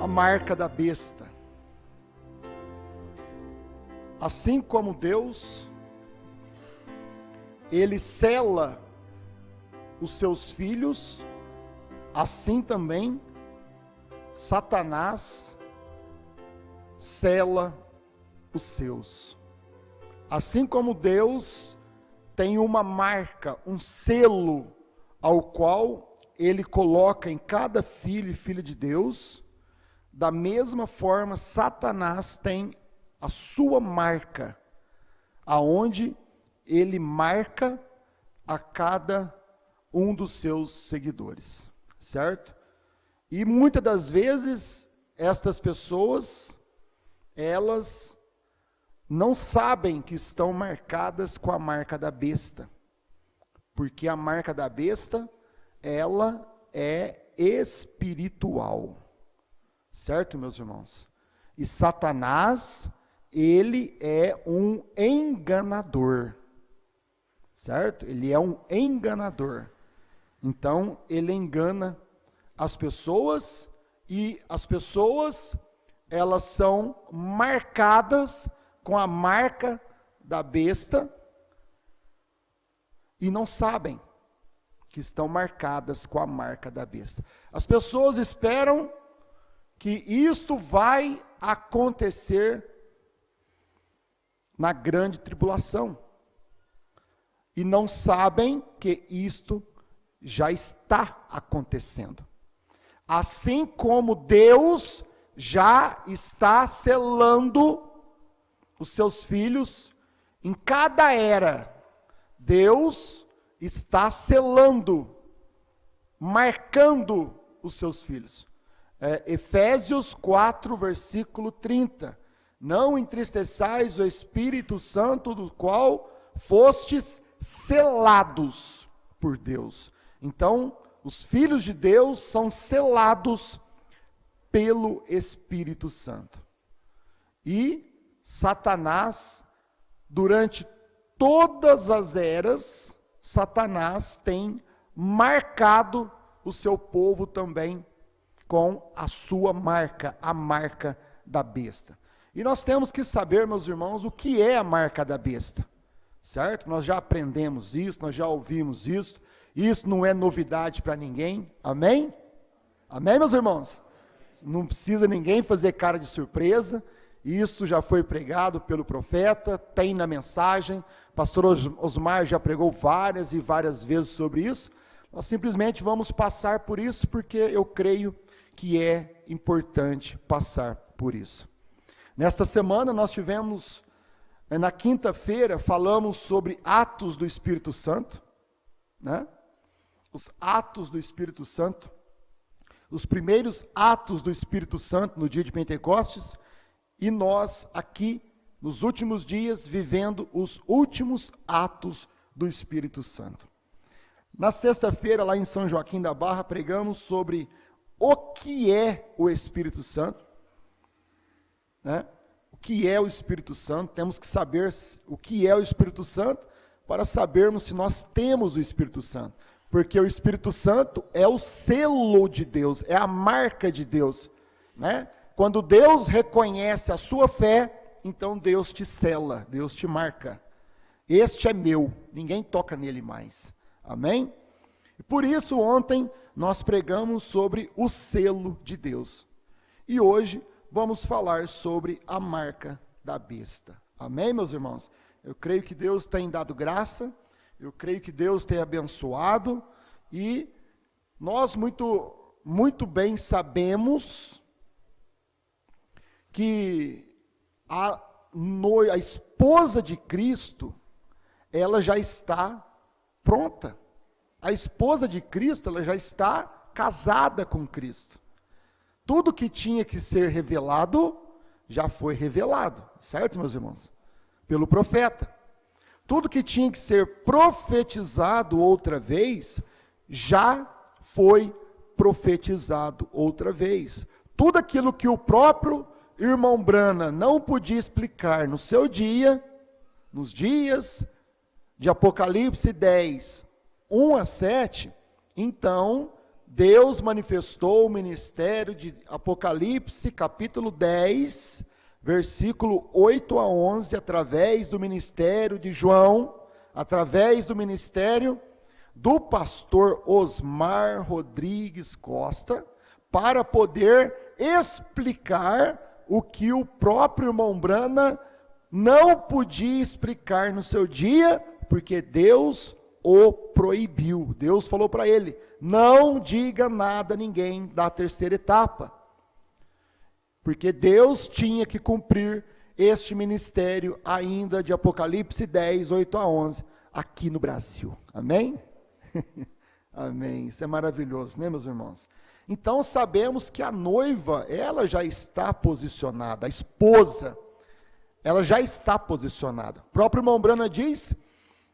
marca da besta. Assim como Deus, Ele sela os seus filhos, assim também Satanás sela os seus. Assim como Deus tem uma marca, um selo, ao qual Ele coloca em cada filho e filha de Deus, da mesma forma Satanás tem a sua marca, aonde ele marca a cada um dos seus seguidores, certo? E muitas das vezes, estas pessoas, elas não sabem que estão marcadas com a marca da besta, porque a marca da besta, ela é espiritual, certo, meus irmãos? E Satanás, ele é um enganador, certo? Ele é um enganador. Então, ele engana as pessoas, e as pessoas, elas são marcadas com a marca da besta, e não sabem que estão marcadas com a marca da besta. As pessoas esperam que isto vai acontecer na grande tribulação, e não sabem que isto já está acontecendo. Assim como Deus já está selando os seus filhos, em cada era, Deus está selando, marcando os seus filhos. Efésios 4, versículo 30. Não entristeçais o Espírito Santo, do qual fostes selados por Deus. Então, os filhos de Deus são selados pelo Espírito Santo. E Satanás, durante todas as eras, Satanás tem marcado o seu povo também com a sua marca, a marca da besta. E nós temos que saber, meus irmãos, o que é a marca da besta, certo? Nós já aprendemos isso, nós já ouvimos isso não é novidade para ninguém, amém? Amém, meus irmãos? Não precisa ninguém fazer cara de surpresa, isso já foi pregado pelo profeta, tem na mensagem, pastor Osmar já pregou várias e várias vezes sobre isso. Nós simplesmente vamos passar por isso, porque eu creio que é importante passar por isso. Nesta semana nós tivemos, na quinta-feira, falamos sobre atos do Espírito Santo, né? Os atos do Espírito Santo, os primeiros atos do Espírito Santo no dia de Pentecostes, e nós aqui, nos últimos dias, vivendo os últimos atos do Espírito Santo. Na sexta-feira, lá em São Joaquim da Barra, pregamos sobre o que é o Espírito Santo, né? O que é o Espírito Santo? Temos que saber o que é o Espírito Santo para sabermos se nós temos o Espírito Santo. Porque o Espírito Santo é o selo de Deus, é a marca de Deus, né? Quando Deus reconhece a sua fé, então Deus te sela, Deus te marca. Este é meu, ninguém toca nele mais. Amém? E por isso ontem nós pregamos sobre o selo de Deus. E hoje vamos falar sobre a marca da besta. Amém, meus irmãos? Eu creio que Deus tem dado graça, eu creio que Deus tem abençoado, e nós muito bem sabemos que a esposa de Cristo, ela já está pronta. A esposa de Cristo, ela já está casada com Cristo. Tudo que tinha que ser revelado, já foi revelado, certo, meus irmãos? Pelo profeta. Tudo que tinha que ser profetizado outra vez, já foi profetizado outra vez. Tudo aquilo que o próprio irmão Brana não podia explicar no seu dia, nos dias de Apocalipse 10, 1 a 7, então Deus manifestou o ministério de Apocalipse, capítulo 10, versículo 8 a 11, através do ministério de João, através do ministério do pastor Osmar Rodrigues Costa, para poder explicar o que o próprio irmão Brana não podia explicar no seu dia, porque Deus o proibiu. Deus falou para ele: não diga nada a ninguém da terceira etapa, porque Deus tinha que cumprir este ministério ainda de Apocalipse 10, 8 a 11, aqui no Brasil. Amém? Amém. Isso é maravilhoso, né, meus irmãos? Então sabemos que a noiva, ela já está posicionada, a esposa, ela já está posicionada. O próprio irmão Brana diz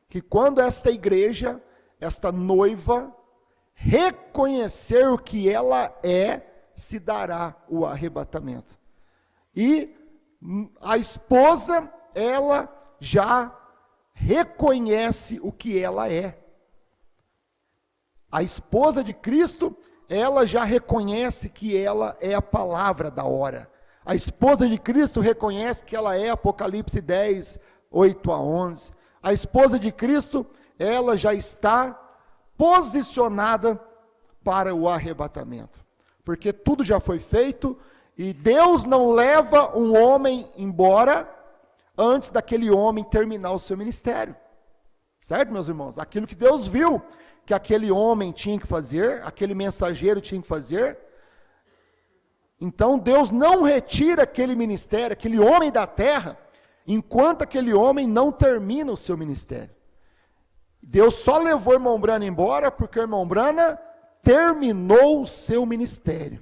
que quando esta igreja, esta noiva, reconhecer o que ela é, se dará o arrebatamento. E a esposa, ela já reconhece o que ela é. A esposa de Cristo, ela já reconhece que ela é a palavra da hora. A esposa de Cristo reconhece que ela é Apocalipse 10, 8 a 11. A esposa de Cristo, ela já está posicionada para o arrebatamento. Porque tudo já foi feito e Deus não leva um homem embora antes daquele homem terminar o seu ministério. Certo, meus irmãos? Aquilo que Deus viu que aquele homem tinha que fazer, aquele mensageiro tinha que fazer. Então Deus não retira aquele ministério, aquele homem da terra, enquanto aquele homem não termina o seu ministério. Deus só levou o irmão Brana embora porque o irmão Brana terminou o seu ministério.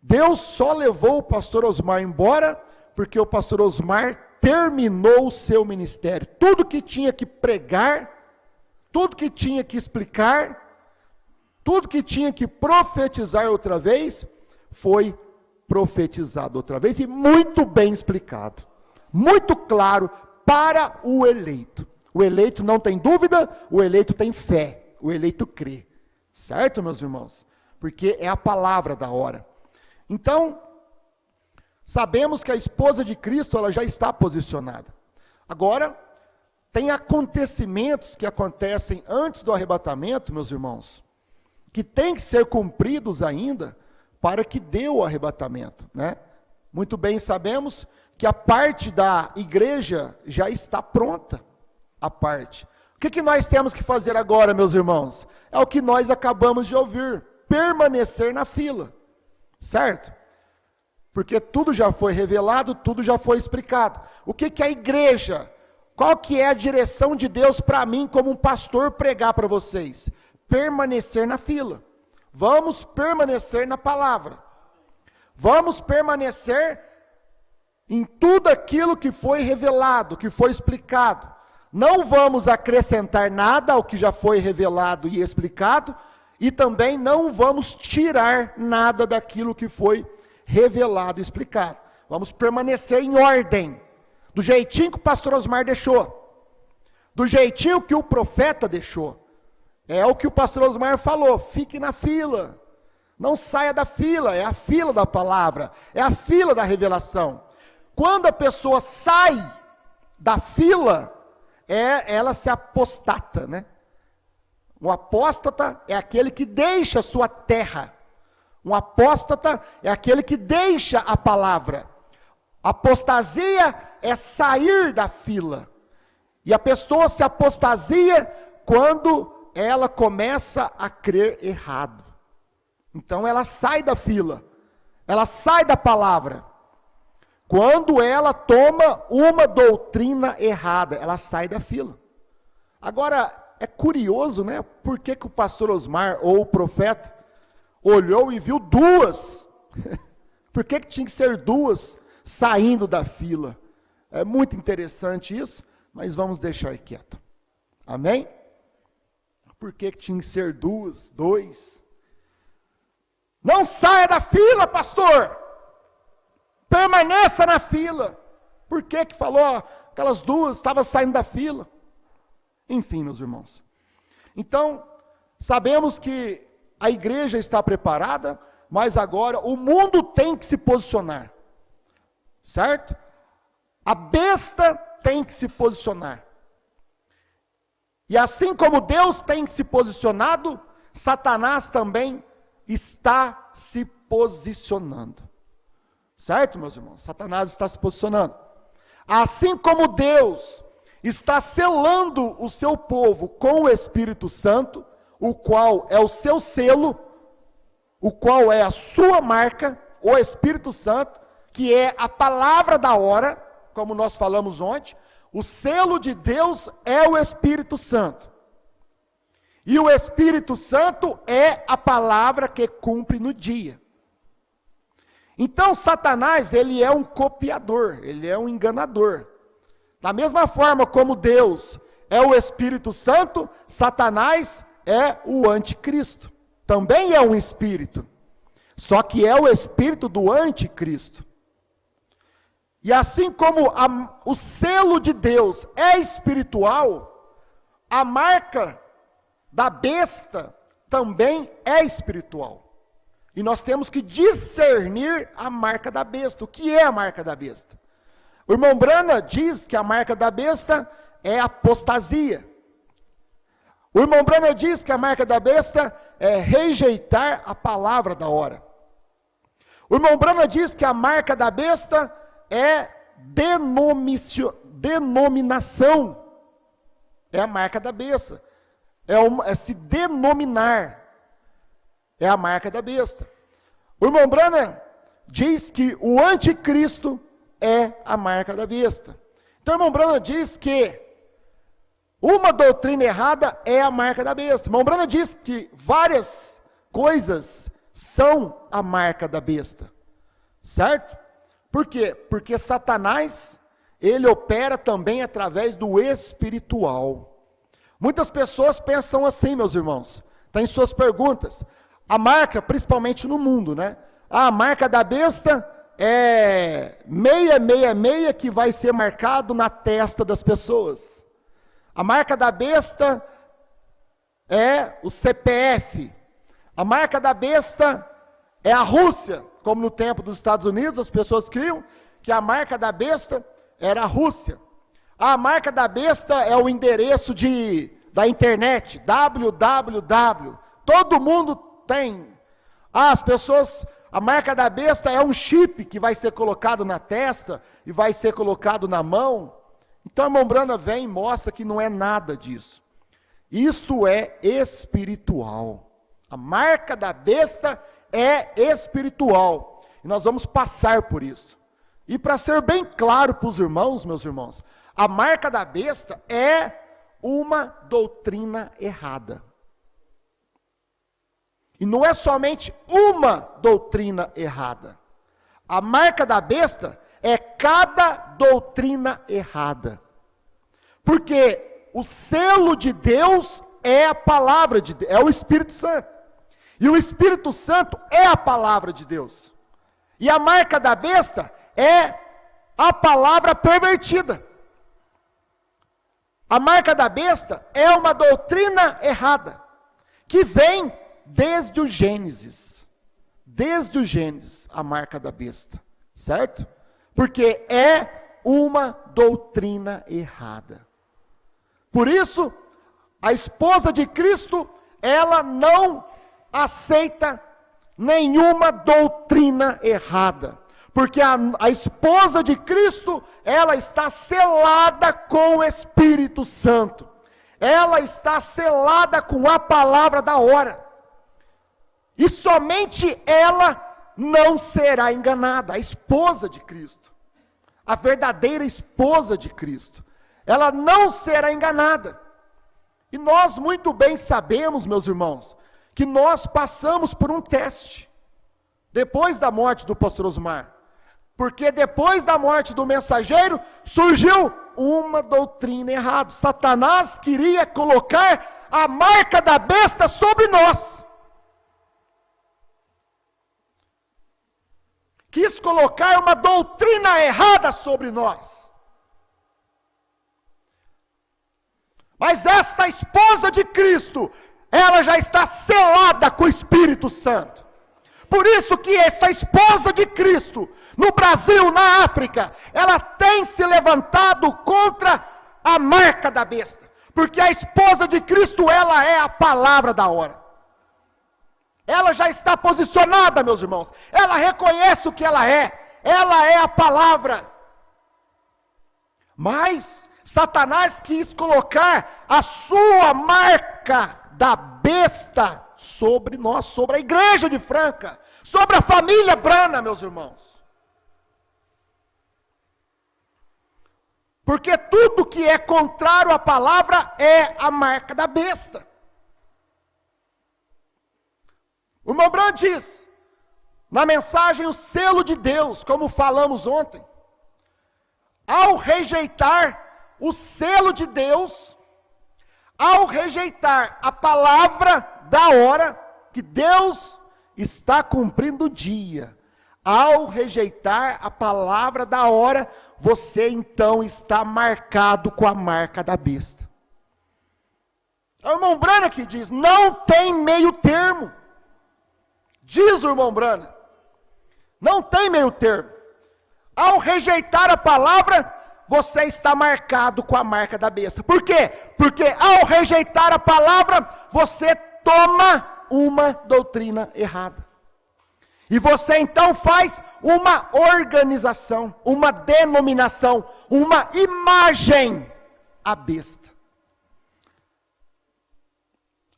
Deus só levou o pastor Osmar embora porque o pastor Osmar terminou o seu ministério. Tudo que tinha que pregar, tudo que tinha que explicar, tudo que tinha que profetizar outra vez, foi profetizado outra vez e muito bem explicado, muito claro para o eleito. O eleito não tem dúvida, o eleito tem fé, o eleito crê. Certo, meus irmãos? Porque é a palavra da hora. Então, sabemos que a esposa de Cristo, ela já está posicionada. Agora, tem acontecimentos que acontecem antes do arrebatamento, meus irmãos, que tem que ser cumpridos ainda para que dê o arrebatamento, né? Muito bem sabemos que a parte da igreja já está pronta, a parte. O que nós temos que fazer agora, meus irmãos? É o que nós acabamos de ouvir, permanecer na fila, certo? Porque tudo já foi revelado, tudo já foi explicado. O que é a igreja? Qual que é a direção de Deus para mim como um pastor pregar para vocês? Permanecer na fila. Vamos permanecer na palavra. Vamos permanecer em tudo aquilo que foi revelado, que foi explicado. Não vamos acrescentar nada ao que já foi revelado e explicado, e também não vamos tirar nada daquilo que foi revelado e explicado. Vamos permanecer em ordem, do jeitinho que o pastor Osmar deixou, do jeitinho que o profeta deixou. É o que o pastor Osmar falou: fique na fila, não saia da fila, é a fila da palavra, é a fila da revelação. Quando a pessoa sai da fila, ela se apostata, né? Um apóstata é aquele que deixa a sua terra. Um apóstata é aquele que deixa a palavra. Apostasia é sair da fila. E a pessoa se apostasia quando ela começa a crer errado. Então ela sai da fila. Ela sai da palavra. Quando ela toma uma doutrina errada, ela sai da fila. Agora, é curioso, né? Por que o pastor Osmar, ou o profeta, olhou e viu duas? Por que tinha que ser duas saindo da fila? É muito interessante isso, mas vamos deixar quieto. Amém? Por que tinha que ser dois? Não saia da fila, pastor! Permaneça na fila. Por que falou aquelas duas estavam saindo da fila? Enfim, meus irmãos. Então, sabemos que a igreja está preparada, mas agora o mundo tem que se posicionar. Certo? A besta tem que se posicionar. E assim como Deus tem se posicionado, Satanás também está se posicionando. Certo, meus irmãos? Satanás está se posicionando. Assim como Deus está selando o seu povo com o Espírito Santo, o qual é o seu selo, o qual é a sua marca, o Espírito Santo, que é a palavra da hora, como nós falamos ontem, o selo de Deus é o Espírito Santo. E o Espírito Santo é a palavra que cumpre no dia. Então Satanás, ele é um copiador, ele é um enganador. Da mesma forma como Deus é o Espírito Santo, Satanás é o anticristo. Também é um espírito. Só que é o espírito do anticristo. E assim como o selo de Deus é espiritual, a marca da besta também é espiritual. E nós temos que discernir a marca da besta. O que é a marca da besta? O irmão Brana diz que a marca da besta é apostasia. O irmão Brana diz que a marca da besta é rejeitar a palavra da hora. O irmão Brana diz que a marca da besta é denominação. É a marca da besta. É se denominar. É a marca da besta. O irmão Brana diz que o anticristo é a marca da besta. Então o irmão Brana diz que uma doutrina errada é a marca da besta. O irmão Brana diz que várias coisas são a marca da besta. Certo? Por quê? Porque Satanás, ele opera também através do espiritual. Muitas pessoas pensam assim, meus irmãos. Tem suas perguntas. A marca, principalmente no mundo, né? A marca da besta é 666 que vai ser marcado na testa das pessoas. A marca da besta é o CPF. A marca da besta é a Rússia. Como no tempo dos Estados Unidos, as pessoas criam que a marca da besta era a Rússia. A marca da besta é o endereço da internet, www. Todo mundo tem. As pessoas, a marca da besta é um chip que vai ser colocado na testa e vai ser colocado na mão. Então a irmã Brana vem e mostra que não é nada disso. Isto é espiritual. A marca da besta é espiritual. E nós vamos passar por isso. E para ser bem claro para os irmãos, meus irmãos, a marca da besta é uma doutrina errada. E não é somente uma doutrina errada. A marca da besta é cada doutrina errada. Porque o selo de Deus é a palavra de Deus, é o Espírito Santo. E o Espírito Santo é a palavra de Deus. E a marca da besta é a palavra pervertida. A marca da besta é uma doutrina errada, que vem desde o Gênesis. Desde o Gênesis, a marca da besta. Certo? Porque é uma doutrina errada. Por isso, a esposa de Cristo, ela não aceita nenhuma doutrina errada, porque a esposa de Cristo, ela está selada com o Espírito Santo, ela está selada com a palavra da hora, e somente ela não será enganada, a esposa de Cristo, a verdadeira esposa de Cristo, ela não será enganada. E nós muito bem sabemos, meus irmãos, que nós passamos por um teste, depois da morte do pastor Osmar, porque depois da morte do mensageiro, surgiu uma doutrina errada. Satanás queria colocar a marca da besta sobre nós. Quis colocar uma doutrina errada sobre nós. Mas esta esposa de Cristo, ela já está selada com o Espírito Espírito Santo. Por isso que essa esposa de Cristo, no Brasil, na África, ela tem se levantado contra a marca da besta. Porque a esposa de Cristo, ela é a palavra da hora. Ela já está posicionada, meus irmãos. Ela reconhece o que ela é. Ela é a palavra. Mas Satanás quis colocar a sua marca da besta sobre nós, sobre a igreja de Franca, sobre a família Brana, meus irmãos. Porque tudo que é contrário à palavra é a marca da besta. O irmão Bran diz, na mensagem, o selo de Deus, como falamos ontem, ao rejeitar o selo de Deus, ao rejeitar a palavra da hora, que Deus está cumprindo o dia, ao rejeitar a palavra da hora, você então está marcado com a marca da besta. O irmão Brana que diz, não tem meio termo. Diz o irmão Brana, não tem meio termo. Ao rejeitar a palavra, você está marcado com a marca da besta. Por quê? Porque ao rejeitar a palavra, você toma uma doutrina errada. E você então faz uma organização, uma denominação, uma imagem à besta.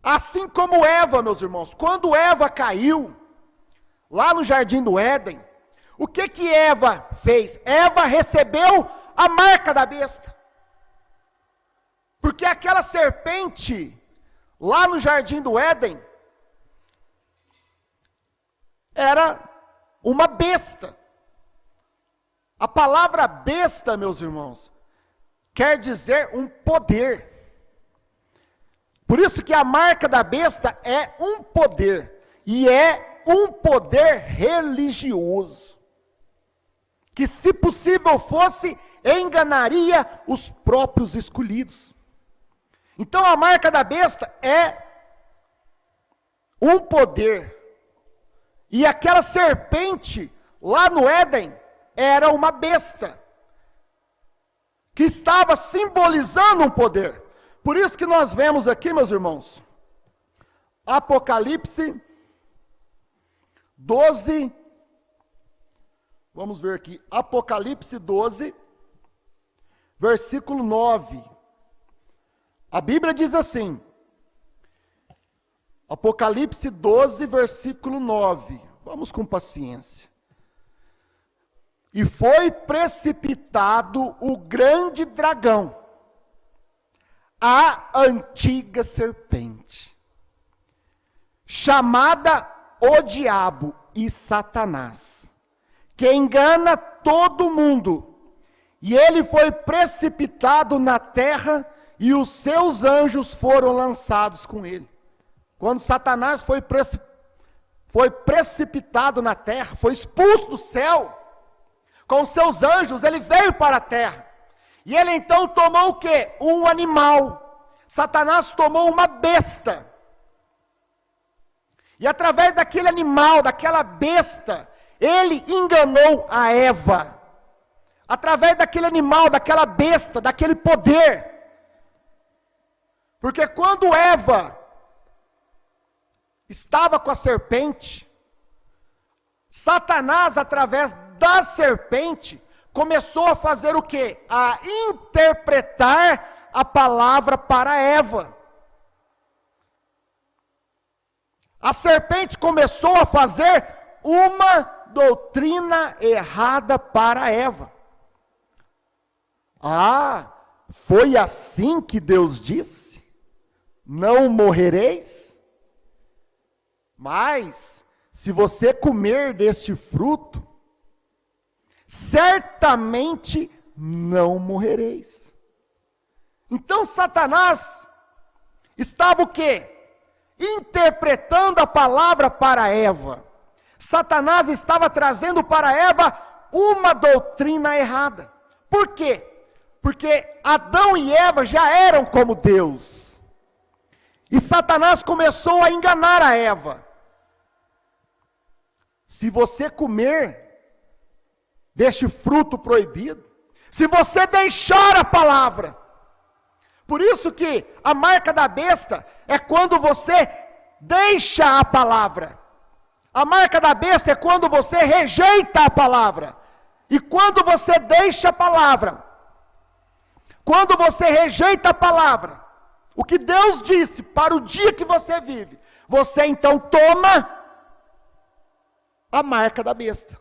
Assim como Eva, meus irmãos, quando Eva caiu, lá no jardim do Éden, o que Eva fez? Eva recebeu a marca da besta. Porque aquela serpente, lá no jardim do Éden, era uma besta. A palavra besta, meus irmãos, quer dizer um poder. Por isso que a marca da besta é um poder, e é um poder religioso, que se possível fosse, enganaria os próprios escolhidos. Então a marca da besta é um poder, e aquela serpente lá no Éden era uma besta, que estava simbolizando um poder. Por isso que nós vemos aqui, meus irmãos, Apocalipse 12, vamos ver aqui, Apocalipse 12, versículo 9. A Bíblia diz assim, Apocalipse 12, versículo 9, vamos com paciência. E foi precipitado o grande dragão, a antiga serpente, chamada o diabo e Satanás, que engana todo mundo, e ele foi precipitado na terra, e os seus anjos foram lançados com ele. Quando Satanás foi precipitado na terra, foi expulso do céu, com os seus anjos, ele veio para a terra, e ele então tomou o quê? Um animal. Satanás tomou uma besta, e através daquele animal, daquela besta, ele enganou a Eva, através daquele animal, daquela besta, daquele poder, porque quando Eva estava com a serpente, Satanás, através da serpente, começou a fazer o quê? A interpretar a palavra para Eva. A serpente começou a fazer uma doutrina errada para Eva. Ah, foi assim que Deus disse? Não morrereis? Mas, se você comer deste fruto, certamente não morrereis. Então Satanás estava o quê? Interpretando a palavra para Eva. Satanás estava trazendo para Eva uma doutrina errada. Por quê? Porque Adão e Eva já eram como Deus. E Satanás começou a enganar a Eva. se você comer deste fruto proibido, se você deixar a palavra. Por isso que a marca da besta é quando você deixa a palavra. A marca da besta é quando você rejeita a palavra. E quando você deixa a palavra, quando você rejeita a palavra, o que Deus disse para o dia que você vive, você então toma a marca da besta,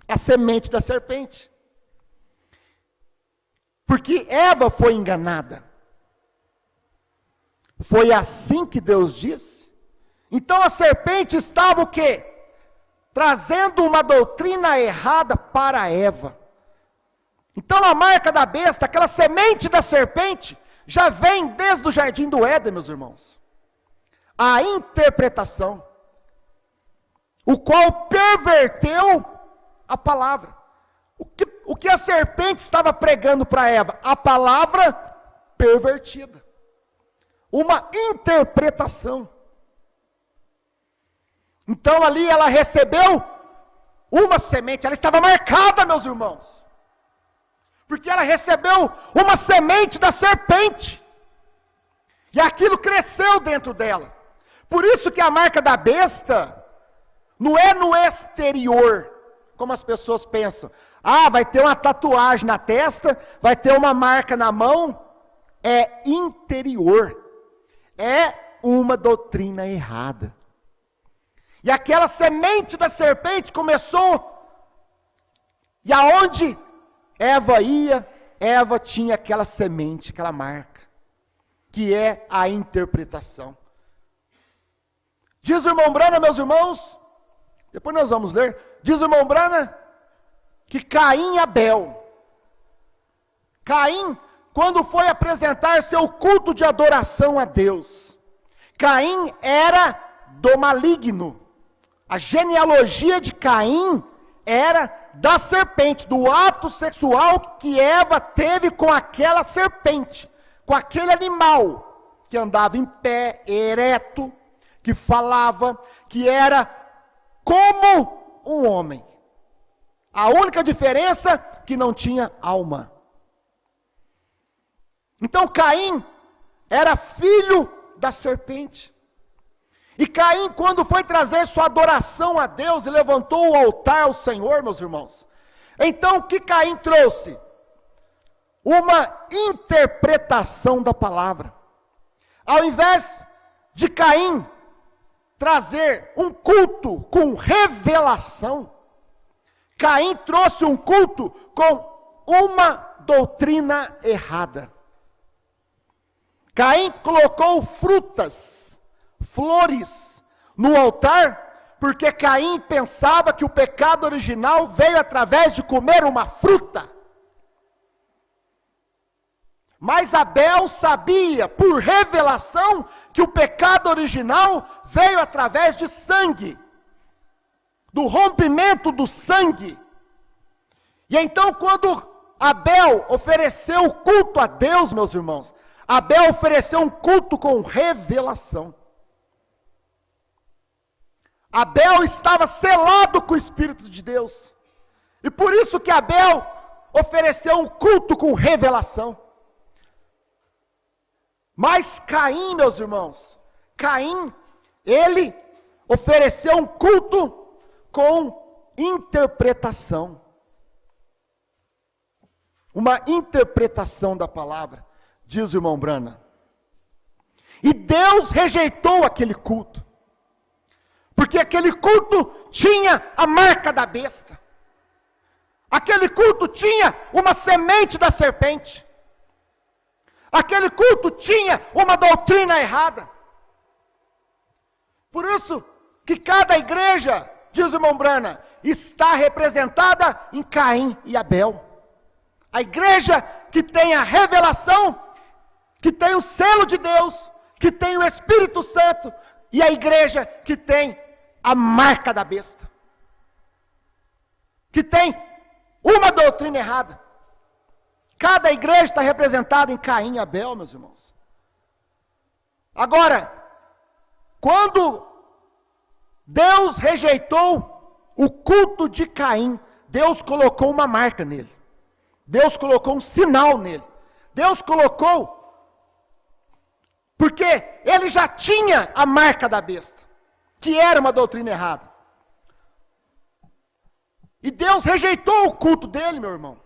a semente da serpente. Porque Eva foi enganada. Foi assim que Deus disse. Então a serpente estava o quê? Trazendo uma doutrina errada para Eva. Então a marca da besta, aquela semente da serpente, já vem desde o jardim do Éden, meus irmãos. A interpretação, o qual perverteu a palavra. O que a serpente estava pregando para Eva? A palavra pervertida. Uma interpretação. Então ali ela recebeu uma semente, ela estava marcada, meus irmãos. Porque ela recebeu uma semente da serpente. E aquilo cresceu dentro dela. Por isso que a marca da besta não é no exterior, como as pessoas pensam. Ah, vai ter uma tatuagem na testa, vai ter uma marca na mão. É interior. É uma doutrina errada. E aquela semente da serpente começou, e aonde Eva ia, Eva tinha aquela semente, aquela marca, que é a interpretação. Diz o irmão Brana, meus irmãos, depois nós vamos ler, diz o irmão Brana, que Caim e Abel, Caim, quando foi apresentar seu culto de adoração a Deus, Caim era do maligno. A genealogia de Caim era da serpente, do ato sexual que Eva teve com aquela serpente, com aquele animal que andava em pé, ereto, que falava, que era como um homem. A única diferença é que não tinha alma. Então Caim era filho da serpente. E Caim, quando foi trazer sua adoração a Deus e levantou o altar ao Senhor, meus irmãos, então o que Caim trouxe? Uma interpretação da palavra. Ao invés de Caim trazer um culto com revelação, Caim trouxe um culto com uma doutrina errada. Caim colocou frutas, flores no altar, porque Caim pensava que o pecado original veio através de comer uma fruta. Mas Abel sabia, por revelação, que o pecado original veio através de sangue, do rompimento do sangue. E então, quando Abel ofereceu o culto a Deus, meus irmãos, Abel ofereceu um culto com revelação. Abel estava selado com o Espírito de Deus. E por isso que Abel ofereceu um culto com revelação. Mas Caim, meus irmãos, Caim, ele ofereceu um culto com interpretação. Uma interpretação da palavra, diz o irmão Brana. E Deus rejeitou aquele culto. Porque aquele culto tinha a marca da besta. Aquele culto tinha uma semente da serpente. Aquele culto tinha uma doutrina errada. Por isso que cada igreja, diz o irmão Brana, está representada em Caim e Abel. A igreja que tem a revelação, que tem o selo de Deus, que tem o Espírito Santo, e a igreja que tem a marca da besta, que tem uma doutrina errada. Cada igreja está representada em Caim e Abel, meus irmãos. Agora, quando Deus rejeitou o culto de Caim, Deus colocou uma marca nele. Deus colocou um sinal nele. Deus colocou, porque ele já tinha a marca da besta, que era uma doutrina errada. E Deus rejeitou o culto dele, meu irmão.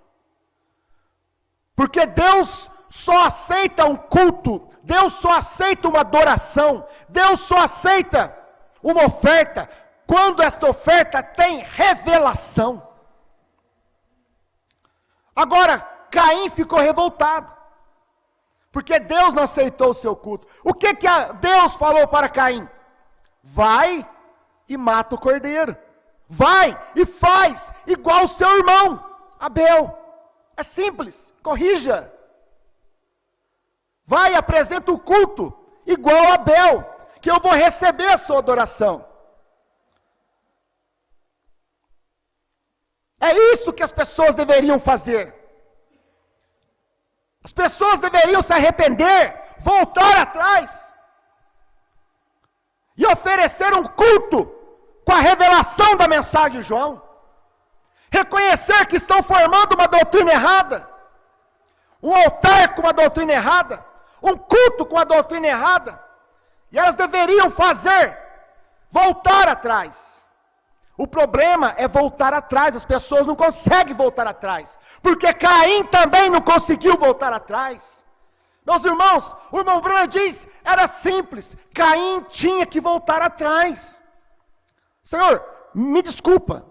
Porque Deus só aceita um culto, Deus só aceita uma adoração, Deus só aceita uma oferta, quando esta oferta tem revelação. Agora, Caim ficou revoltado, porque Deus não aceitou o seu culto. O que Deus falou para Caim? Vai e mata o cordeiro. Vai e faz igual o seu irmão, Abel. É simples, corrija. Vai e apresenta o culto igual a Abel, que eu vou receber a sua adoração. É isso que as pessoas deveriam fazer. As pessoas deveriam se arrepender, voltar atrás e oferecer um culto com a revelação da mensagem de João. Reconhecer que estão formando uma doutrina errada, um altar com uma doutrina errada, um culto com a doutrina errada, e elas deveriam voltar atrás. O problema é voltar atrás, as pessoas não conseguem voltar atrás, porque Caim também não conseguiu voltar atrás. Meus irmãos, o irmão Branham diz, era simples, Caim tinha que voltar atrás. Senhor, me desculpa,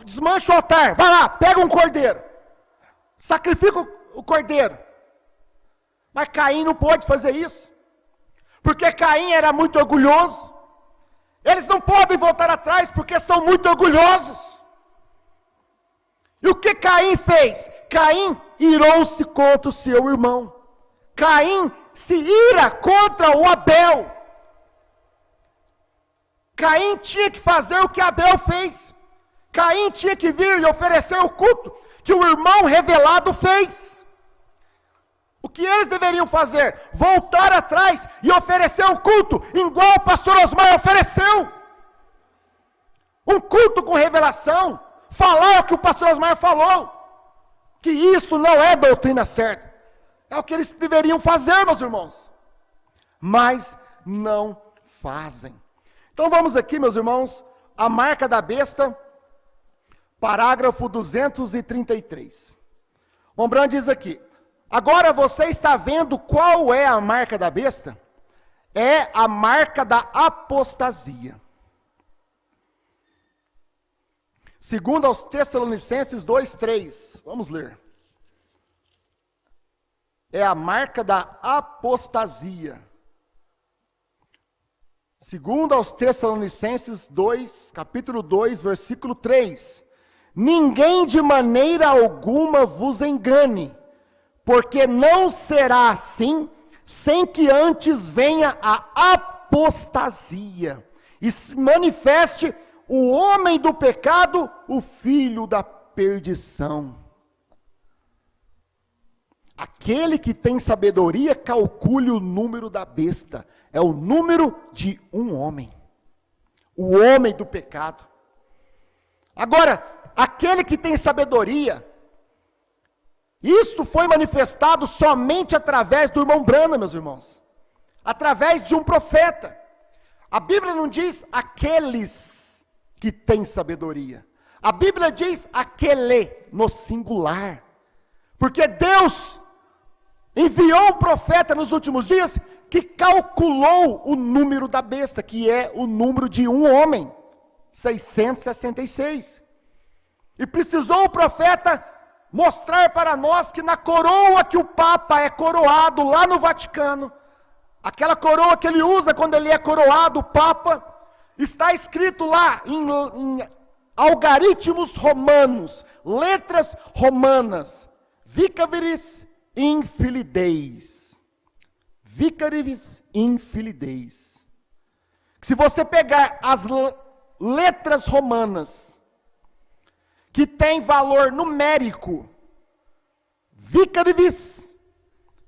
desmancha o altar, vai lá, pega um cordeiro, sacrifica o cordeiro. Mas Caim não pôde fazer isso, porque Caim era muito orgulhoso. Eles não podem voltar atrás, porque são muito orgulhosos. E o que Caim fez? Caim irou-se contra o seu irmão. Caim se ira contra o Abel. Caim tinha que fazer o que Abel fez. Caim tinha que vir e oferecer o culto que o irmão revelado fez. O que eles deveriam fazer? Voltar atrás e oferecer um culto, igual o pastor Osmar ofereceu. Um culto com revelação. Falar o que o pastor Osmar falou. Que isto não é doutrina certa. É o que eles deveriam fazer, meus irmãos. Mas não fazem. Então vamos aqui, meus irmãos, a marca da besta, parágrafo 233. Branham diz aqui: agora você está vendo qual é a marca da besta? É a marca da apostasia. Segundo aos Tessalonicenses 2:3. Vamos ler. É a marca da apostasia. Segundo aos Tessalonicenses 2, capítulo 2, versículo 3. Ninguém de maneira alguma vos engane, porque não será assim, sem que antes venha a apostasia, e se manifeste o homem do pecado, o filho da perdição. Aquele que tem sabedoria, calcule o número da besta, é o número de um homem, o homem do pecado. Agora, aquele que tem sabedoria, isto foi manifestado somente através do irmão Branham, meus irmãos, através de um profeta. A Bíblia não diz aqueles que têm sabedoria, a Bíblia diz aquele, no singular, porque Deus enviou um profeta nos últimos dias, que calculou o número da besta, que é o número de um homem, 666, e precisou o profeta mostrar para nós que na coroa que o Papa é coroado lá no Vaticano, aquela coroa que ele usa quando ele é coroado, o Papa, está escrito lá em algarismos romanos, letras romanas, Vicaris infelideis. Vicaris infelideis. Se você pegar as letras romanas, que tem valor numérico, Vicaris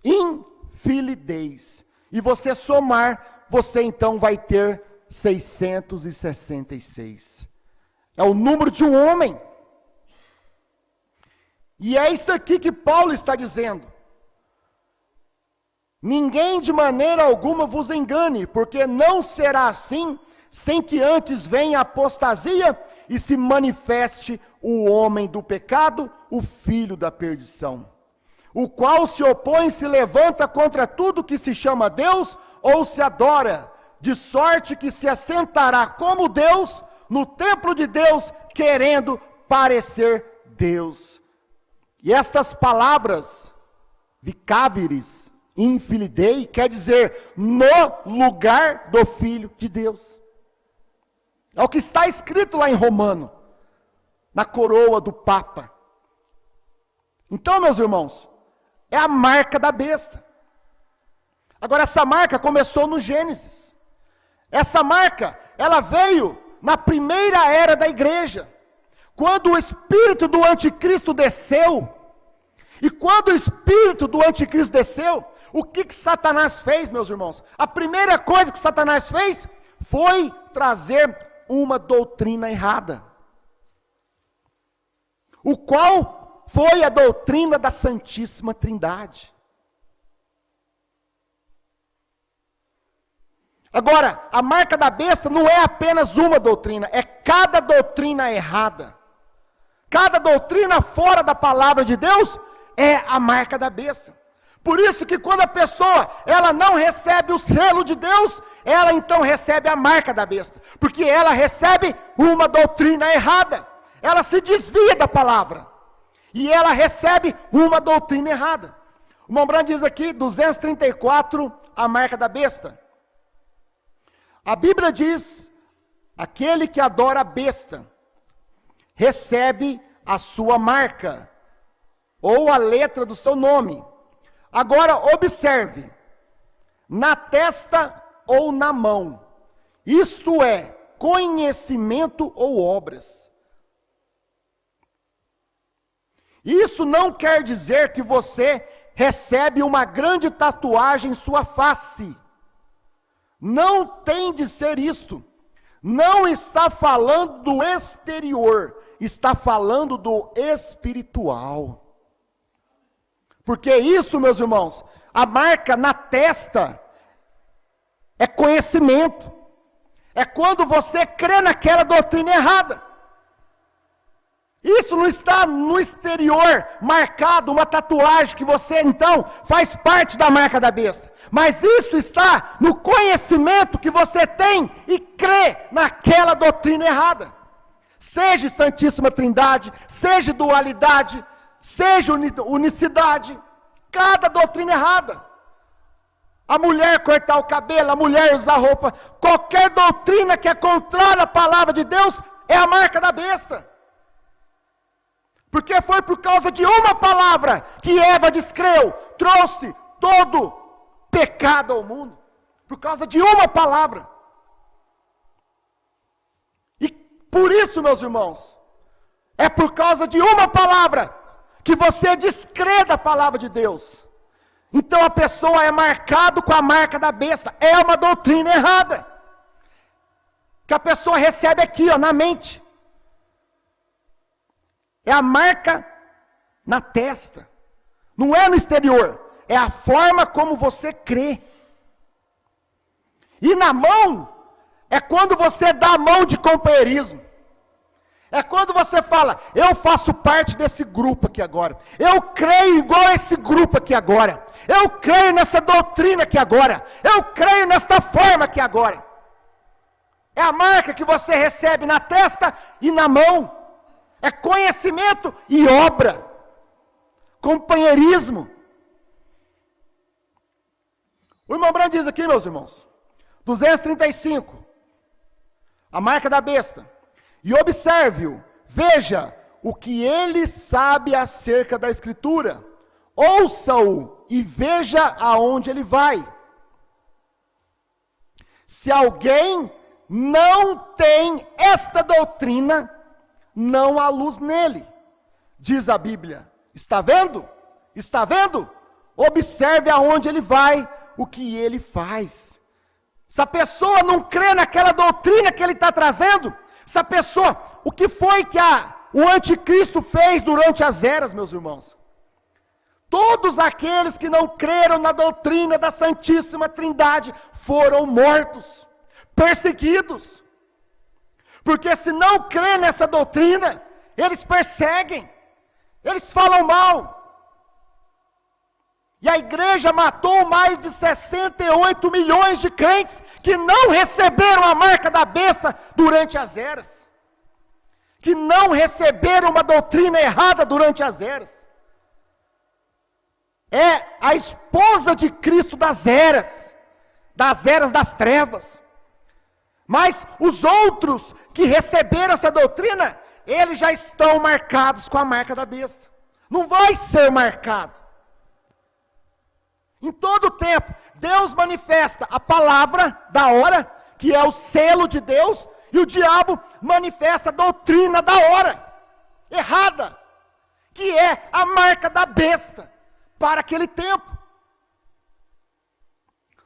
infelideis, e você somar, você então vai ter 666. É o número de um homem. E é isso aqui que Paulo está dizendo. Ninguém de maneira alguma vos engane, porque não será assim, sem que antes venha a apostasia e se manifeste o homem do pecado, o filho da perdição, o qual se opõe e se levanta contra tudo que se chama Deus ou se adora, de sorte que se assentará como Deus no templo de Deus, querendo parecer Deus. E estas palavras, vicáveres, infilidei, quer dizer, no lugar do Filho de Deus. É o que está escrito lá em Romano, na coroa do Papa. Então, meus irmãos, é a marca da besta. Agora, essa marca começou no Gênesis. Essa marca, ela veio na primeira era da igreja, quando o espírito do anticristo desceu. E quando o espírito do anticristo desceu, o que Satanás fez, meus irmãos? A primeira coisa que Satanás fez foi trazer uma doutrina errada, o qual foi a doutrina da Santíssima Trindade. Agora, a marca da besta não é apenas uma doutrina, é cada doutrina errada. Cada doutrina fora da palavra de Deus é a marca da besta. Por isso que quando a pessoa, ela não recebe o selo de Deus, ela então recebe a marca da besta. Porque ela recebe uma doutrina errada. Ela se desvia da palavra. E ela recebe uma doutrina errada. O Mombrand diz aqui, 234, a marca da besta. A Bíblia diz, aquele que adora a besta, recebe a sua marca, ou a letra do seu nome. Agora, observe, na testa ou na mão, isto é, conhecimento ou obras. Isso não quer dizer que você recebe uma grande tatuagem em sua face. Não tem de ser isto. Não está falando do exterior, está falando do espiritual. Porque isso, meus irmãos, a marca na testa é conhecimento. É quando você crê naquela doutrina errada. Isso não está no exterior, marcado, uma tatuagem que você então faz parte da marca da besta. Mas isso está no conhecimento que você tem e crê naquela doutrina errada. Seja Santíssima Trindade, seja dualidade, seja unicidade, cada doutrina errada. A mulher cortar o cabelo, a mulher usar roupa, qualquer doutrina que é contrária à palavra de Deus é a marca da besta. Porque foi por causa de uma palavra que Eva descreu, trouxe todo pecado ao mundo. Por causa de uma palavra. E por isso, meus irmãos, é por causa de uma palavra que você descrê da palavra de Deus. Então a pessoa é marcado com a marca da besta. É uma doutrina errada. Que a pessoa recebe aqui, ó, na mente. É a marca na testa. Não é no exterior. É a forma como você crê. E na mão, é quando você dá a mão de companheirismo. É quando você fala, eu faço parte desse grupo aqui agora. Eu creio igual a esse grupo aqui agora. Eu creio nessa doutrina aqui agora. Eu creio nesta forma aqui agora. É a marca que você recebe na testa e na mão. É conhecimento e obra. Companheirismo. O irmão Brand diz aqui, meus irmãos, 235, a marca da besta. E observe-o, veja o que ele sabe acerca da Escritura. Ouça-o e veja aonde ele vai. Se alguém não tem esta doutrina, não há luz nele, diz a Bíblia. Está vendo? Está vendo? Observe aonde ele vai, o que ele faz. Se a pessoa não crê naquela doutrina que ele está trazendo, se a pessoa o que foi que o anticristo fez durante as eras, meus irmãos? Todos aqueles que não creram na doutrina da Santíssima Trindade foram mortos, perseguidos. Porque se não crê nessa doutrina, eles perseguem, eles falam mal. E a igreja matou mais de 68 milhões de crentes que não receberam a marca da besta durante as eras. Que não receberam uma doutrina errada durante as eras. É a esposa de Cristo das eras das trevas. Mas os outros que receberam essa doutrina, eles já estão marcados com a marca da besta. Não vai ser marcado. Em todo tempo, Deus manifesta a palavra da hora, que é o selo de Deus, e o diabo manifesta a doutrina da hora, errada, que é a marca da besta, para aquele tempo.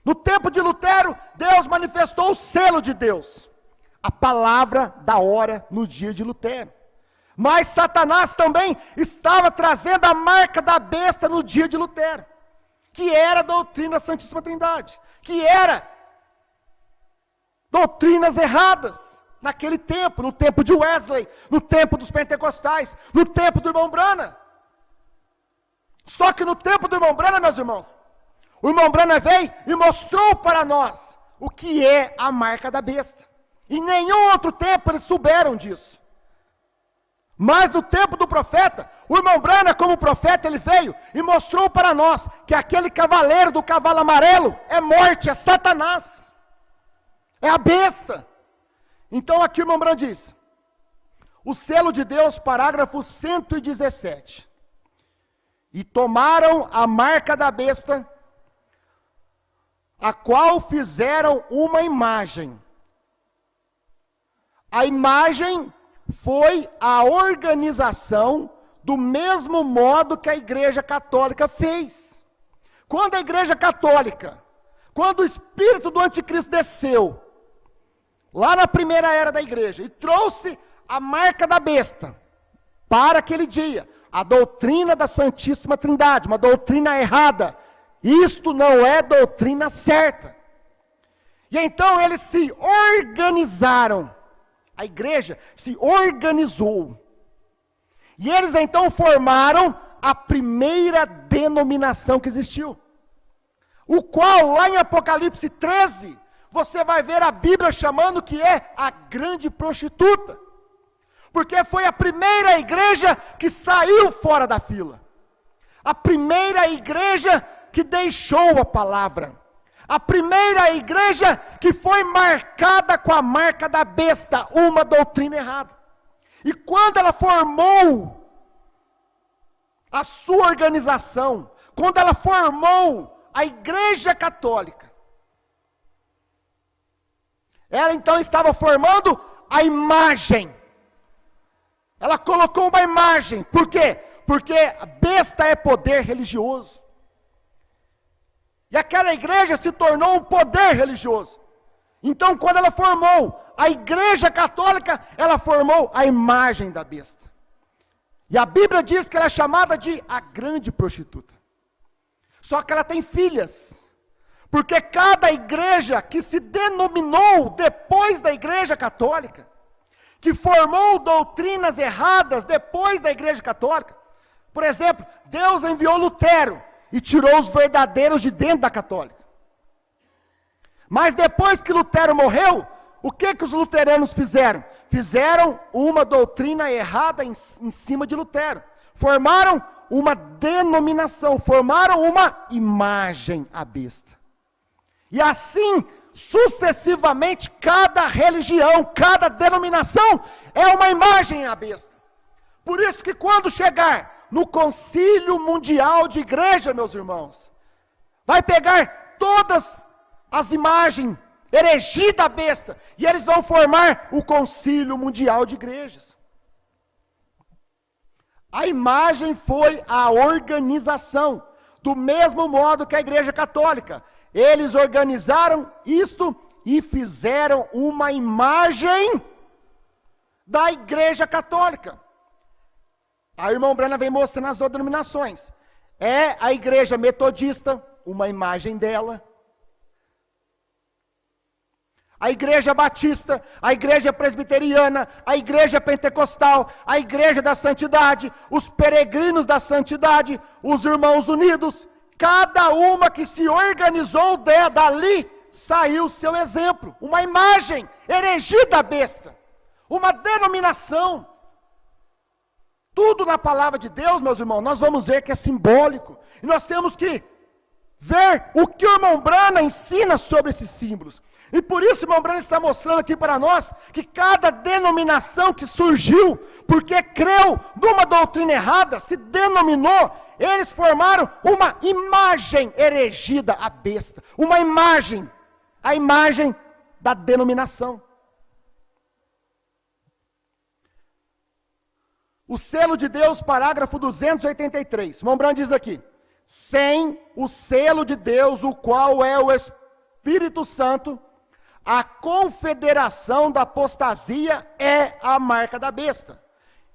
No tempo de Lutero, Deus manifestou o selo de Deus, a palavra da hora no dia de Lutero. Mas Satanás também estava trazendo a marca da besta no dia de Lutero, que era a doutrina da Santíssima Trindade, que era doutrinas erradas naquele tempo, no tempo de Wesley, no tempo dos pentecostais, no tempo do irmão Branham. Só que no tempo do irmão Branham, meus irmãos, o irmão Branham veio e mostrou para nós o que é a marca da besta. Em nenhum outro tempo eles souberam disso. Mas no tempo do profeta, o irmão Branham, como profeta, ele veio e mostrou para nós que aquele cavaleiro do cavalo amarelo é morte, é Satanás, é a besta. Então aqui o irmão Branham diz, o selo de Deus, parágrafo 117, e tomaram a marca da besta, a qual fizeram uma imagem. A imagem foi a organização do mesmo modo que a Igreja Católica fez. Quando a Igreja Católica, quando o espírito do anticristo desceu, lá na primeira era da igreja, e trouxe a marca da besta, para aquele dia, a doutrina da Santíssima Trindade, uma doutrina errada, isto não é doutrina certa. E então eles se organizaram, a igreja se organizou. E eles então formaram a primeira denominação que existiu. O qual, lá em Apocalipse 13, você vai ver a Bíblia chamando que é a grande prostituta. Porque foi a primeira igreja que saiu fora da fila. A primeira igreja que deixou a palavra. A primeira igreja que foi marcada com a marca da besta, uma doutrina errada. E quando ela formou a sua organização, quando ela formou a Igreja Católica, ela então estava formando a imagem. Ela colocou uma imagem. Por quê? Porque a besta é poder religioso. E aquela igreja se tornou um poder religioso. Então, quando ela formou a Igreja Católica, ela formou a imagem da besta. E a Bíblia diz que ela é chamada de a grande prostituta. Só que ela tem filhas. Porque cada igreja que se denominou depois da Igreja Católica, que formou doutrinas erradas depois da Igreja Católica, por exemplo, Deus enviou Lutero e tirou os verdadeiros de dentro da católica. Mas depois que Lutero morreu, o que os luteranos fizeram? Fizeram uma doutrina errada em cima de Lutero. Formaram uma denominação, formaram uma imagem à besta. E assim, sucessivamente, cada religião, cada denominação é uma imagem à besta. Por isso que quando chegar no Concílio Mundial de Igreja, meus irmãos, vai pegar todas as imagens, heresia da besta, e eles vão formar o Concílio Mundial de Igrejas. A imagem foi a organização, do mesmo modo que a Igreja Católica. Eles organizaram isto e fizeram uma imagem da Igreja Católica. A irmã Brana vem mostrando as denominações. É a Igreja Metodista, uma imagem dela. A Igreja Batista, a Igreja Presbiteriana, a Igreja Pentecostal, a Igreja da Santidade, os Peregrinos da Santidade, os Irmãos Unidos, cada uma que se organizou dali, saiu seu exemplo, uma imagem, heresia besta, uma denominação. Tudo na palavra de Deus, meus irmãos, nós vamos ver que é simbólico, e nós temos que ver o que o irmão Brana ensina sobre esses símbolos. E por isso o irmão Brana está mostrando aqui para nós, que cada denominação que surgiu, porque creu numa doutrina errada, se denominou, eles formaram uma imagem erigida à besta, uma imagem, a imagem da denominação. O selo de Deus, parágrafo 283, o irmão Brana diz aqui: sem o selo de Deus, o qual é o Espírito Santo, a confederação da apostasia é a marca da besta.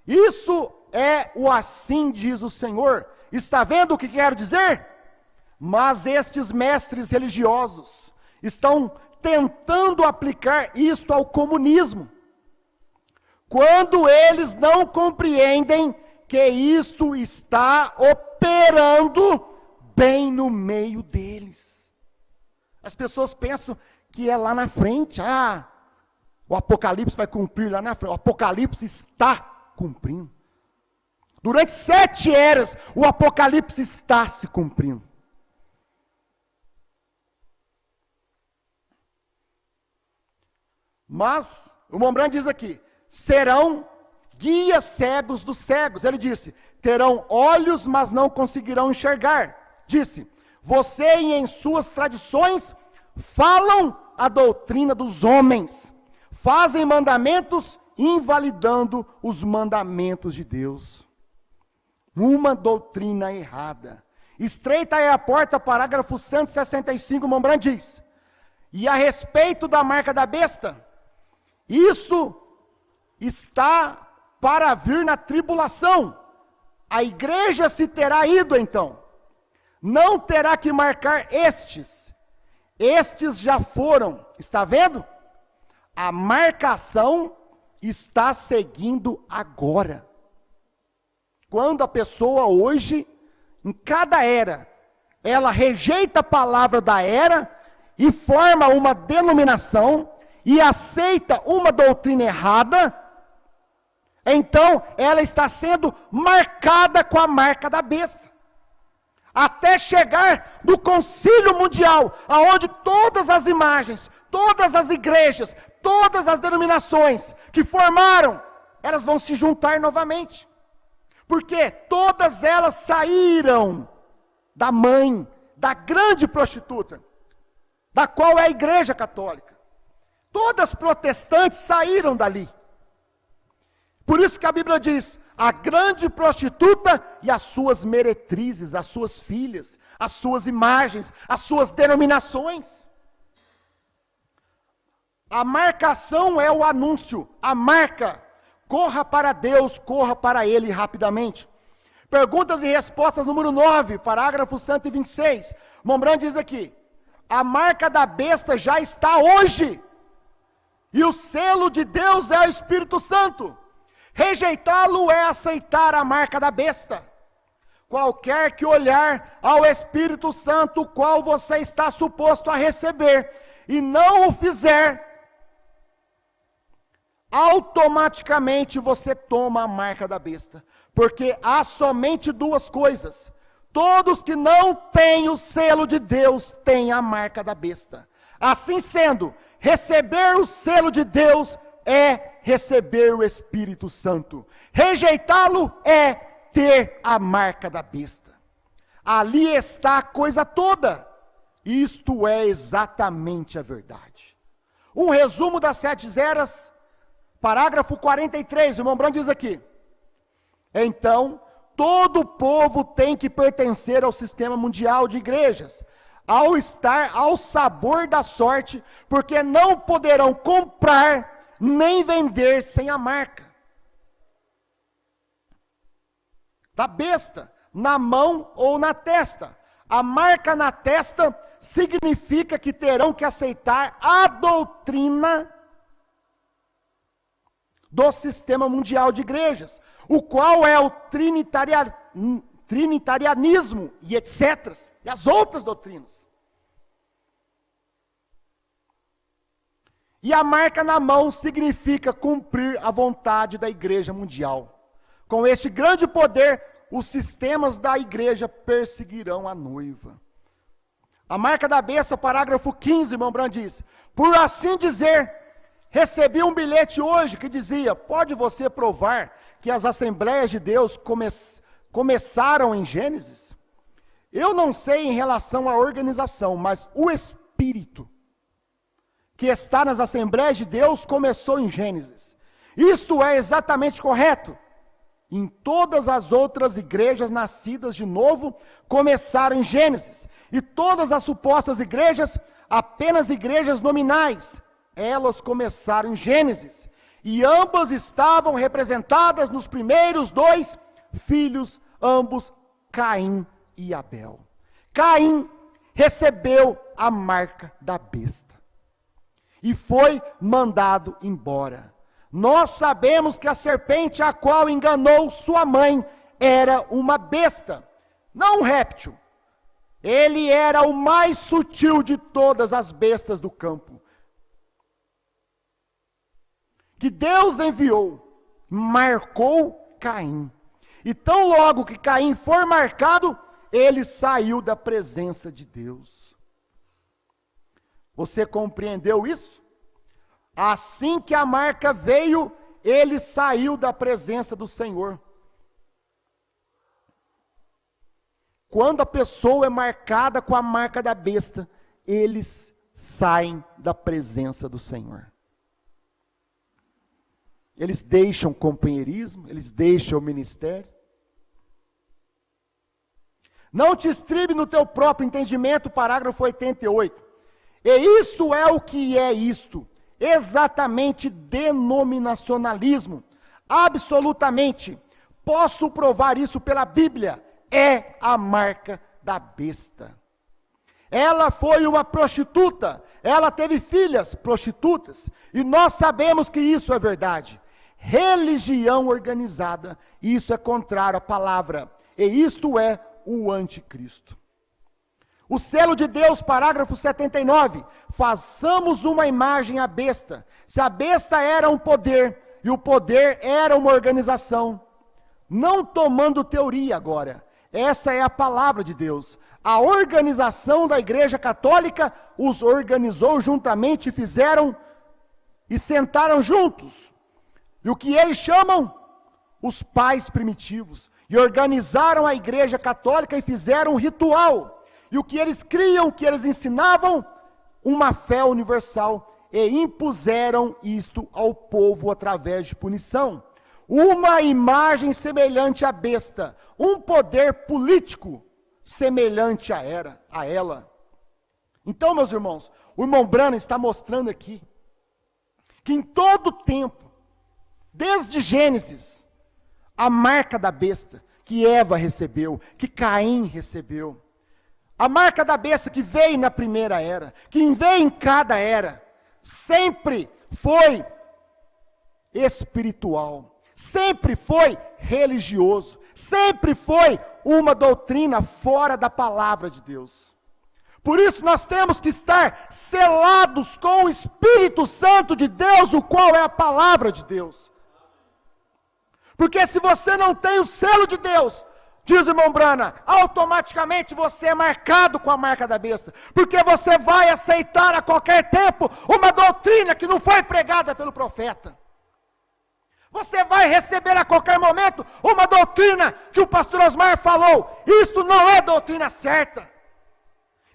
Isso é o assim diz o Senhor. Está vendo o que quero dizer? Mas estes mestres religiosos estão tentando aplicar isto ao comunismo, quando eles não compreendem que isto está operando bem no meio deles. As pessoas pensam que é lá na frente, o Apocalipse vai cumprir lá na frente. O Apocalipse está cumprindo. Durante 7 eras, o Apocalipse está se cumprindo. Mas, o irmão Brana diz aqui, serão guias cegos dos cegos. Ele disse, terão olhos, mas não conseguirão enxergar. Disse, você e em suas tradições falam a doutrina dos homens, fazem mandamentos invalidando os mandamentos de Deus. Uma doutrina errada. Estreita é a porta, parágrafo 165, o irmão Brana diz, e a respeito da marca da besta, isso está para vir na tribulação. A igreja se terá ido então, não terá que marcar estes já foram, está vendo? A marcação está seguindo agora. Quando a pessoa hoje, em cada era, ela rejeita a palavra da era e forma uma denominação e aceita uma doutrina errada, então ela está sendo marcada com a marca da besta. Até chegar no concílio mundial, aonde todas as imagens, todas as igrejas, todas as denominações que formaram, elas vão se juntar novamente. Porque todas elas saíram da mãe, da grande prostituta, da qual é a Igreja Católica. Todas protestantes saíram dali. Por isso que a Bíblia diz, a grande prostituta e as suas meretrizes, as suas filhas, as suas imagens, as suas denominações. A marcação é o anúncio, a marca. Corra para Deus, corra para Ele rapidamente. Perguntas e respostas número 9, parágrafo 126. Mombrand diz aqui, a marca da besta já está hoje. E o selo de Deus é o Espírito Santo. Rejeitá-lo é aceitar a marca da besta. Qualquer que olhar ao Espírito Santo, o qual você está suposto a receber, e não o fizer, automaticamente você toma a marca da besta. Porque há somente 2 coisas. Todos que não têm o selo de Deus têm a marca da besta. Assim sendo, receber o selo de Deus é receber o Espírito Santo. Rejeitá-lo é ter a marca da besta. Ali está a coisa toda. Isto é exatamente a verdade. Um resumo das 7 eras, parágrafo 43, o irmão Brana diz aqui. Então, todo o povo tem que pertencer ao sistema mundial de igrejas, ao estar ao sabor da sorte, porque não poderão comprar nem vender sem a marca da besta, na mão ou na testa. A marca na testa significa que terão que aceitar a doutrina do sistema mundial de igrejas, o qual é o trinitarianismo e etc. E as outras doutrinas. E a marca na mão significa cumprir a vontade da igreja mundial. Com este grande poder, os sistemas da igreja perseguirão a noiva. A marca da besta, parágrafo 15, irmão Brand diz: por assim dizer, recebi um bilhete hoje que dizia: pode você provar que as Assembleias de Deus começaram em Gênesis? Eu não sei em relação à organização, mas o Espírito que está nas Assembleias de Deus começou em Gênesis. Isto é exatamente correto. Em todas as outras igrejas nascidas de novo, começaram em Gênesis. E todas as supostas igrejas, apenas igrejas nominais, elas começaram em Gênesis. E ambas estavam representadas nos primeiros dois filhos, ambos, Caim e Abel. Caim recebeu a marca da besta e foi mandado embora. Nós sabemos que a serpente a qual enganou sua mãe era uma besta, não um réptil. Ele era o mais sutil de todas as bestas do campo, que Deus enviou, marcou Caim. E tão logo que Caim foi marcado, ele saiu da presença de Deus. Você compreendeu isso? Assim que a marca veio, ele saiu da presença do Senhor. Quando a pessoa é marcada com a marca da besta, eles saem da presença do Senhor. Eles deixam o companheirismo, eles deixam o ministério. Não te estribe no teu próprio entendimento, parágrafo 88. E isso é o que é isto. Exatamente denominacionalismo. Absolutamente. Posso provar isso pela Bíblia. É a marca da besta. Ela foi uma prostituta. Ela teve filhas prostitutas. E nós sabemos que isso é verdade. Religião organizada. Isso é contrário à palavra. E isto é o anticristo. O selo de Deus, parágrafo 79, façamos uma imagem à besta. Se a besta era um poder, e o poder era uma organização, não tomando teoria agora, essa é a palavra de Deus. A organização da Igreja Católica os organizou juntamente, fizeram e sentaram juntos. E o que eles chamam? Os pais primitivos. E organizaram a Igreja Católica e fizeram um ritual. E o que eles criam, o que eles ensinavam? Uma fé universal. E impuseram isto ao povo através de punição. Uma imagem semelhante à besta. Um poder político semelhante a ela. Então, meus irmãos, o irmão Branham está mostrando aqui que em todo o tempo, desde Gênesis, a marca da besta que Eva recebeu, que Caim recebeu, a marca da besta que veio na primeira era, que veio em cada era, sempre foi espiritual, sempre foi religioso, sempre foi uma doutrina fora da palavra de Deus. Por isso nós temos que estar selados com o Espírito Santo de Deus, o qual é a palavra de Deus. Porque se você não tem o selo de Deus, diz o irmão Branham, automaticamente você é marcado com a marca da besta. Porque você vai aceitar a qualquer tempo uma doutrina que não foi pregada pelo profeta. Você vai receber a qualquer momento uma doutrina que o pastor Osmar falou. Isto não é doutrina certa.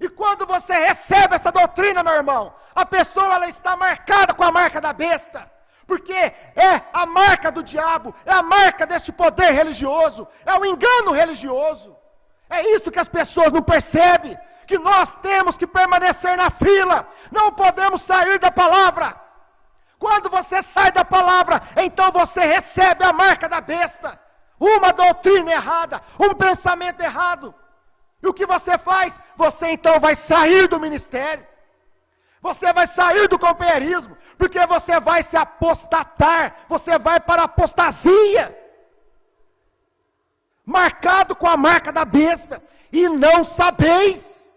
E quando você recebe essa doutrina, meu irmão, a pessoa ela está marcada com a marca da besta. Porque é a marca do diabo, é a marca deste poder religioso, é o engano religioso. É isso que as pessoas não percebem, que nós temos que permanecer na fila, não podemos sair da palavra. Quando você sai da palavra, então você recebe a marca da besta. Uma doutrina errada, um pensamento errado. E o que você faz? Você então vai sair do ministério. Você vai sair do companheirismo, porque você vai se apostatar, você vai para a apostasia. Marcado com a marca da besta, e não sabeis.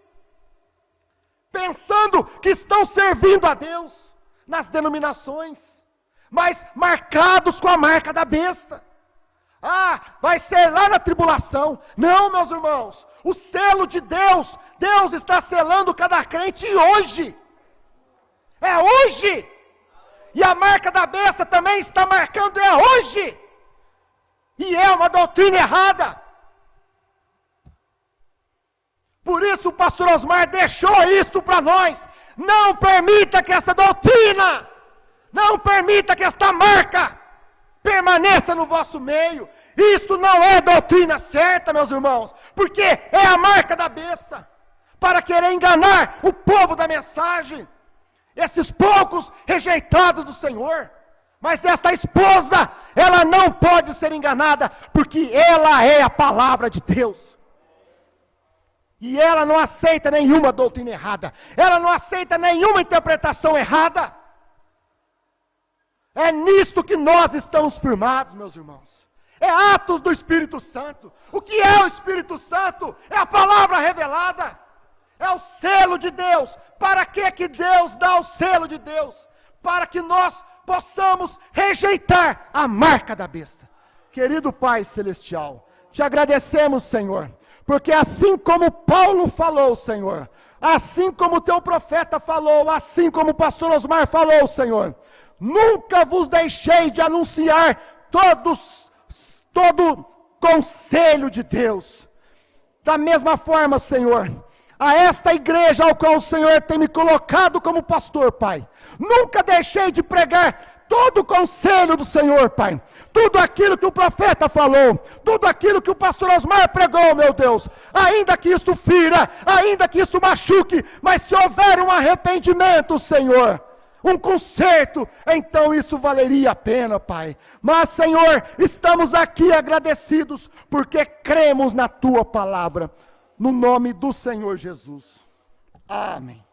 Pensando que estão servindo a Deus nas denominações, mas marcados com a marca da besta. Ah, vai ser lá na tribulação. Não, meus irmãos, o selo de Deus, Deus está selando cada crente hoje. É hoje. E a marca da besta também está marcando, é hoje. E é uma doutrina errada. Por isso o pastor Osmar deixou isto para nós. Não permita que essa doutrina, não permita que esta marca permaneça no vosso meio. Isto não é doutrina certa, meus irmãos, porque é a marca da besta, para querer enganar o povo da mensagem, esses poucos rejeitados do Senhor. Mas esta esposa, ela não pode ser enganada, porque ela é a palavra de Deus. E ela não aceita nenhuma doutrina errada, ela não aceita nenhuma interpretação errada. É nisto que nós estamos firmados, meus irmãos. É atos do Espírito Santo. O que é o Espírito Santo? É a palavra revelada. É o selo de Deus. Para que Deus dá o selo de Deus? Para que nós possamos rejeitar a marca da besta. Querido Pai Celestial, te agradecemos, Senhor, porque assim como Paulo falou, Senhor, assim como o teu profeta falou, assim como o pastor Osmar falou, Senhor, nunca vos deixei de anunciar todo conselho de Deus. Da mesma forma, Senhor, a esta igreja ao qual o Senhor tem me colocado como pastor, Pai, nunca deixei de pregar todo o conselho do Senhor, Pai. Tudo aquilo que o profeta falou, tudo aquilo que o pastor Osmar pregou, meu Deus, ainda que isto fira, ainda que isto machuque, mas se houver um arrependimento, Senhor, um conserto, então isso valeria a pena, Pai. Mas, Senhor, estamos aqui agradecidos, porque cremos na Tua palavra, no nome do Senhor Jesus. Amém.